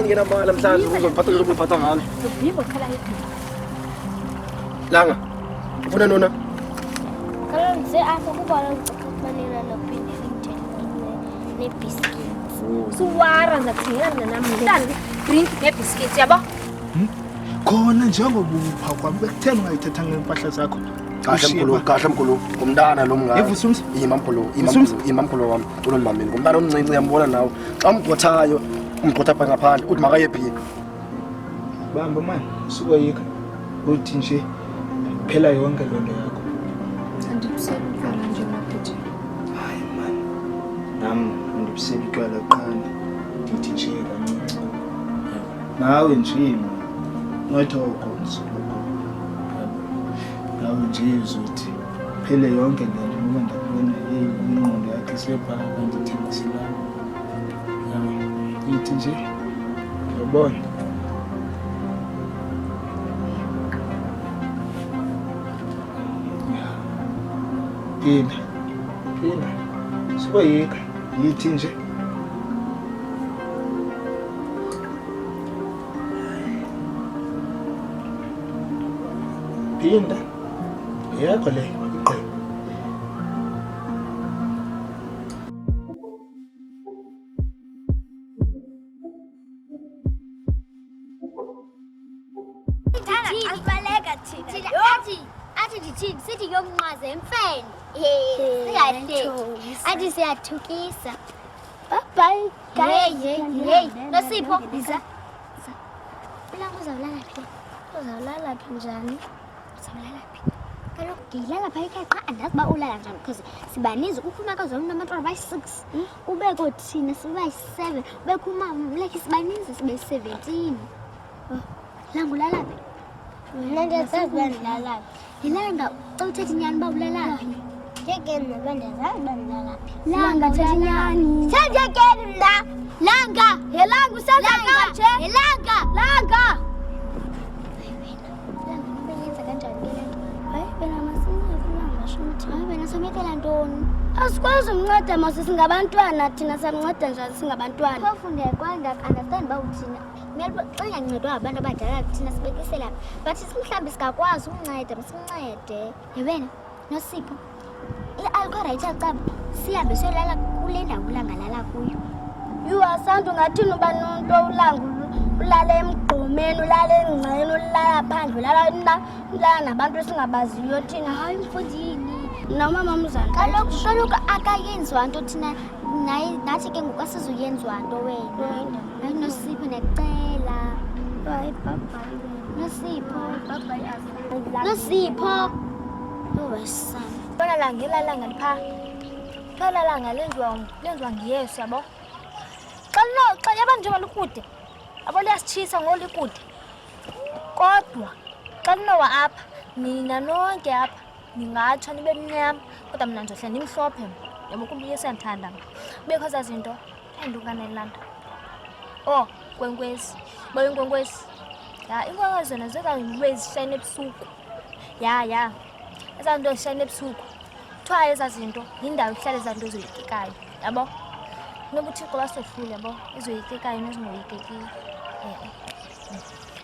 ngena mali mhlanje uzophatha ngizophatha ngalo. Yebo khala yiphi? Langa. Ufuna nona? Kala nje apha kubona ukufanele nophinde ne biscuits. Suwara ngathengela namhlanje drink ne biscuits yabo. Khona njengoba upha kwami bekutheni ungayithatha ngempahla zakho. Kahle mkhulu. Ngumntana lo mngaka. Evusumsi. Imamkhulu wami. Unomameni. Ngumntana omncinci uyambona nawe. Xa umgqothayo, umgqotha pha ngaphandle. Uthi makaye phi? Bamba man, suka yika. Uthi nje phela yonke lonto yakho. Andibusela utywala nje maphethe. Hayi man. Nami ngibusela utywala qana. Ndithi nje kancinci. Nawe nje ngathi awukhonza. Nawe nje uzothi phele yonke lento ngoba ndabona ingqondo yakhe sebhaka kanti thengisela. Ithi nje uyabona. Pina. Sibayika yithi nje. Pinda. Yakho le iqhele. Asibaleka thina. Athi thina sithi yokunqaza emfeni. Athi siyathukisa. Bye. Hey. Nosipho biza. Ulanga uzawulala phi? Uzawulala phi njani? Uzawulala phi? Kaloku ngilala pha ekhaya qha andazi uba ulala njani because sibaninzi ukhuma kazona abantwana bayi-6 ubeko thina sibayi-7 ubekho umama like sibaninzi sibe-17. Langa ulala phi? Mina ndiyazazi uba ndilala phi. Ilanga xa uthetha inyani uba ulala phi? Njekeni noba ndiyazazi uba ndilala phi. Langa thetha inyani. Njekeni mna. Langa. Yelanga usenza kanje. Langa. Asikwazi umnceda mase singabantwana thina samnceda njani singabantwana. Kwafunde kwanda understand uba uthina. Xa ingancedwa abantu abadala thina sibekisela but mhlawumbi sikakwazi umnceda msincede. Yewena Nosipho i-alcohol ayitacaba sihambe siyolala kule ndawo ulangalala kuyo. Asantu ngathini uba nonto ulala emgqomeni ulala engceni ulala phandle ulala nabantu esingabaziyo thina. Hayi mfundini nomama mzana kaloku akayenziwa nto thina nathi ke ngoku asizuyenziwa nto wena. Hayi Nosipho ndiyacela. Hayi Nosipho wesana bona langelanga lipha phela langa lenziwa ngiyesu yabo. Xa yaba njengoba likude abo liyasitshisa ngolikude kodwa xa linowa apha nina nonke apha ningatsho nibe mnyama kodwa mna njohle ndimhlophe yabo kuba uyesu yandithanda kubekho zaa zinto endukanelanda. Kwenkwezi boye inkwenkwezi inkwenkwezi zona zezanto ezishayina ebusuku ya ezaa nto ezishayina ebusuku kuthiwa ezaa zinto yindawo ihlala ezaa nto ezoyikekayo yabo. Noba uThixo basohlule yabo ezoyikekayo nezingoyikekiyo.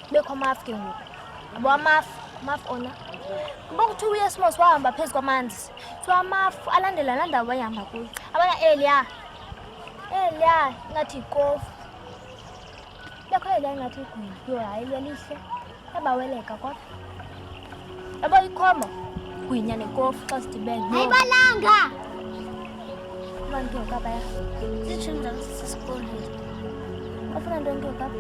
Kubekho amafu ke ngoku yabo amafu ona kuba kuthiwa uyesu mos wahamba phezu kwamanzi so amafu alandela laa ndawo bayihamba kuyo abana eliya ingathi yikofu bekho eliya ingathi igwinya hayi lihle yabaweleka kodwa yabo ikhomo gwinya nekofu xa sidibene. Hayi balanga abantu ngokabaya zitshini zam sisikolweni ofuna nto ngokaba.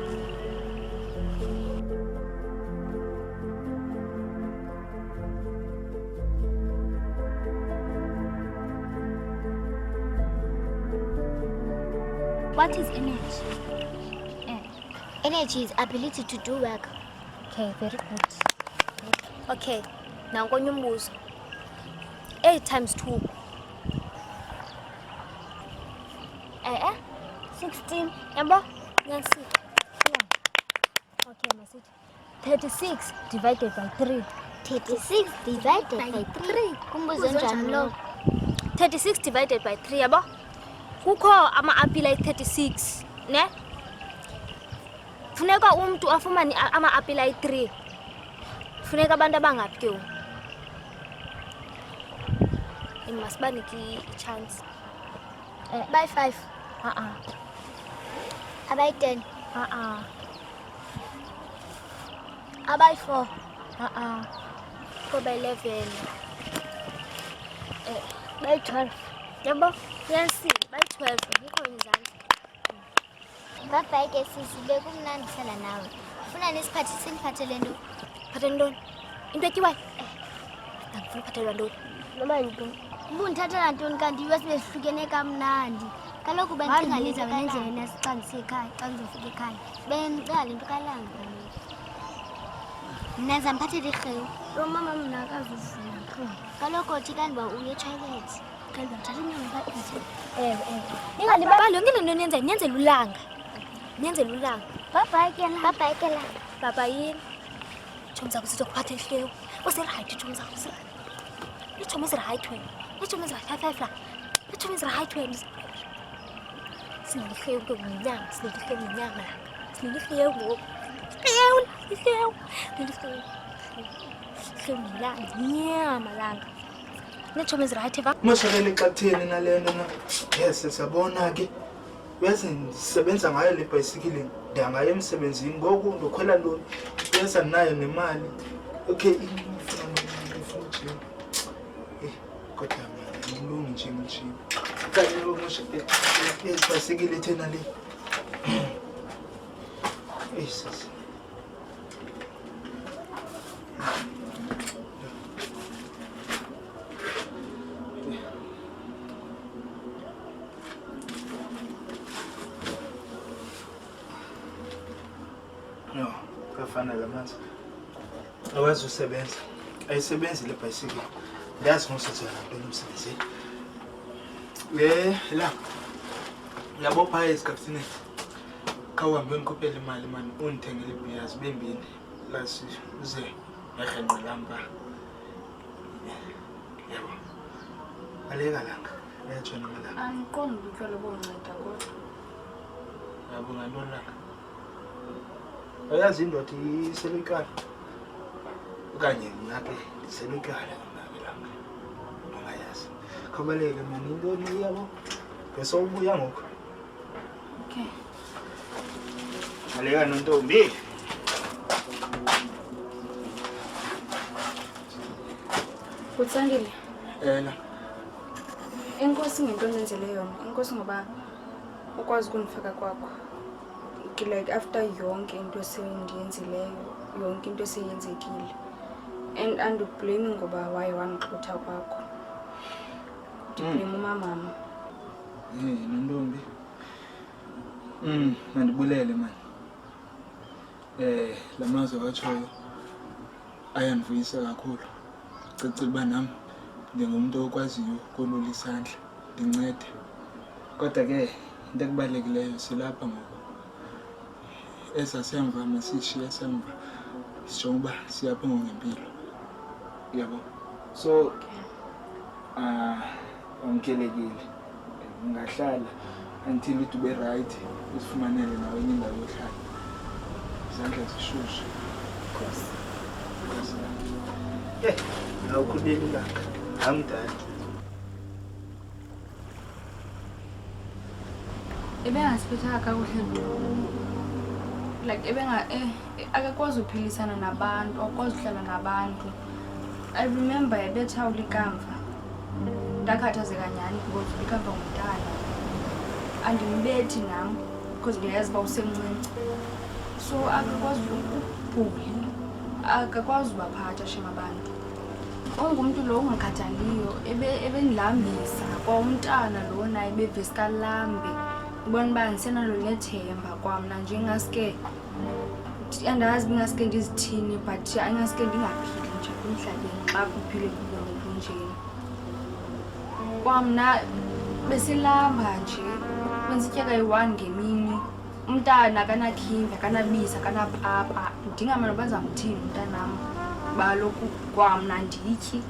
What is energy? Energy is ability to do work. Okay, very good. Okay, now go umbuzo. 8 times 2. 16. Yabo? Yes. Okay, masithi 36 divided by 3. 36 divided by 3. Kumbuzo njani lo? 36 divided by 3 yabo? Kukho ama-apile ayi-36 ne funeka umntu afumane ama-apile ayi-3 funeka abantu abangaphi ke masibanike i-chance bayi-5 abayi-10 abayi-4 ko bayi-11 bayi-12 yabo yansile bayi-12 ngikho izandla babhayi ke sisi bekumnandi hlala nawe ufuna sindiphathele nto phathele ntoni into etyiwayo andifuna uphathelwa ntoni noma yintoni ubundithathela ntoni kanti iwe sibe sihlukene kamnandi kaloku bendicinga nizawube nendlela nesicandise ekhaya xa ndizofika ekhaya bendicinga le nto kalanga mna ndizamphathela irhewu lo mama mna akazufuna kaloku othi kanti uba uye etoilet kanti ndithatha inyama ka-iti ningalibali yonke le nto niyenzela ulanga babhayikela baba yini tshomi zakho sizokuphatha ihlewu usirayithi tshomi zakho itshomi ezirayithi wena itshomi ezirayithi 5 la itshomi ezirayithi wena sinelihlewu ke ngenyanga langa sinelihlewu ngoku ihlewu ngelanga nyama langa netshomi ezirayithi va Moshakele xa kutheni nale nto na? Yes, siyabona ke. Uyazi ndisebenza ngayo le bhayisikili ndiyangaya emsebenzini ngoku ndokhwela ntoni uyazi andinayo nemali. Okay, ngifuna ujima. Kodwa mna ngilungi nje ngijima. Kanti lo moshakele ibhayisikili thena le. Sisi. No, kafana lamanzi. Awazi usebenza. Ayisebenzi le bhayisikili. Ndiyazi ngosenzela ntoni emsebenzini. La. Yabo phaya esikhathini. Khawuhambe ngikhophele imali mani undithengele ibhiyazi bembini. Lasi uze ngehenqe lamba. Yabo. Aleka langa. Uyatshona malanga. Angiqondi ukuthi lo bonceda kodwa. Yabo ngantoni langa? Ayazi indoda iselekala okanye ngake iselekala ngabelanga angayazi khabaleke mina intoni yabo bese ubuya ngoku Okay. aleka nontombi Kutsandile. la Enkosi ngento nenzele yona. Enkosi ngoba ukwazi ukunifaka kwakho. Like after yonke into esendiyenzileyo, yonke into eseyenzekile. And andiblame ngoba waye wangixutha kwakho. Ndiblame umamama. nontombi mandibulele mani lamazwe watshoyo ayandivuyisa kakhulu cicile uba nam ndingumuntu okwaziyo kolula isandla ndincede kodwa ke into ekubalulekileyo silapha ngoku esasemva masishiye semva sijonge uba siyapha ngempilo yabo so amkelekile ngahlala until it be right usifumanele nawe enye indawo yohlala izandla zishushe awukhuleli langa angidala Ebengasiphetha kakuhle like akakwazi uphilisana nabantu akwazi uhlala nabantu. I remember ebethawula ikamva ndakhathazeka nyhani because ikamva ngumntana andimbethi nam because ndiyayazi uba usemncinci so akakwazi ukubhula akakwazi ubaphatha shem abantu ungumntu lo ungakhathaliyo ebendilambisa kwa umntana lona ebevesikalambe ubona uba ndisenalo nethemba kwamna nje ingaske andazi bingaske ndizithini but ingaske ndingaphili nje emhlabeni xa kuphile kubo ngokunjeni kwamna besilamba nje benzityeka yi-1 ngemini umntana akanakhiva akanabisa akanapapa ndingamane bazamthini umntanam baloku kwamna ndityi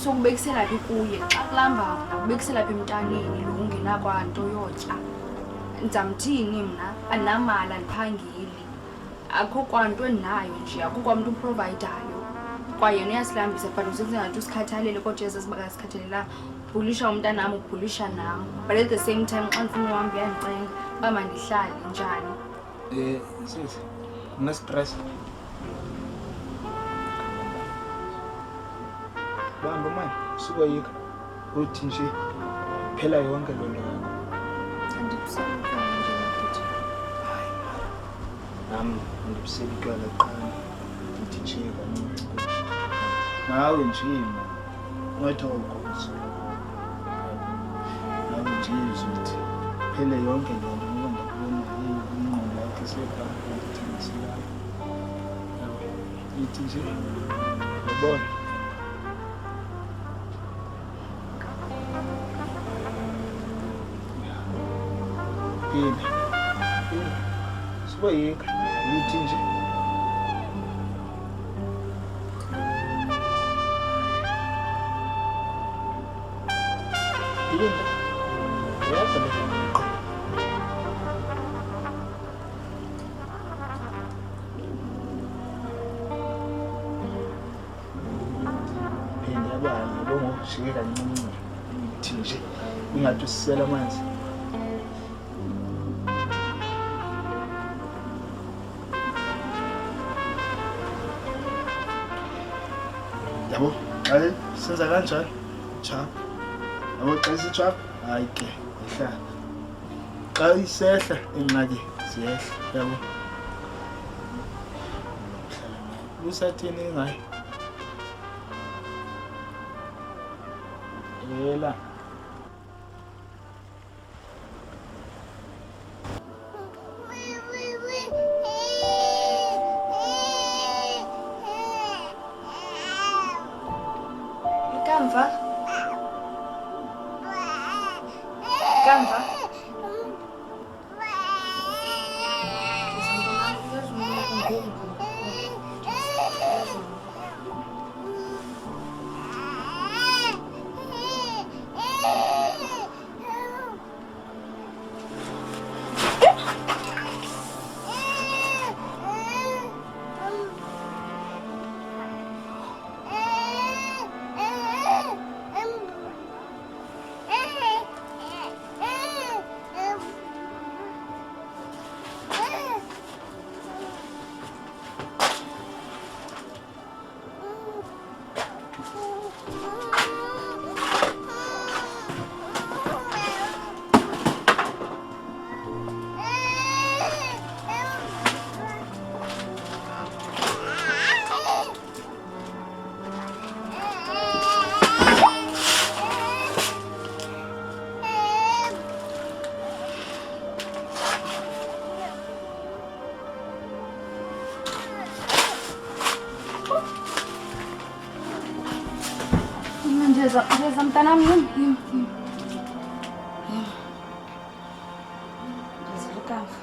so kubekiselaphi kuye xa kulamba kubekiselaphi emntaneni lo ungenakwanto yotya ndizamthini mna? Andinamali, andiphangeli, akho kwanto endinayo nje, akho kwamntu uprovaydayo. Kwaye uyasilambisa but usenze ngathi usikhathalele kodwa ezaziba kasikhathalelanga. Ubhulisha umntanam, ubhulisha nam. But at the same time xa ndifuna uhamba uyandicenga uba mandihlale njani. Sisi, unestress? Bamba mani, sukoyika. Uthi nje phela yonke loo nto yakho. Nami ngibusela utywala qala. Uthi nje kancinci. Nawe nje ma. Wathi awukhozi. Nawe nje uzothi phela yonke loo nto ngoba ndakubona ingqondo yakho isebhanka ukuthengisela. Ithi nje yabona. Pina. Sukoyika. Yithi nje. Pina. Uyabona. Pina yabona yabona ushike kancinci. Yithi nje. Ingathi usisela amanzi. Yabo, hayi senza kanjani? Cha. Yabo xa isijapha, hayi ke, ihla. Xa isehla ingxaki ziyehla, yabo. Usathini ngayi? Yela. Kamva? Kamva? Ndiyeza mntanam, yim. Ndiyeza ukamva.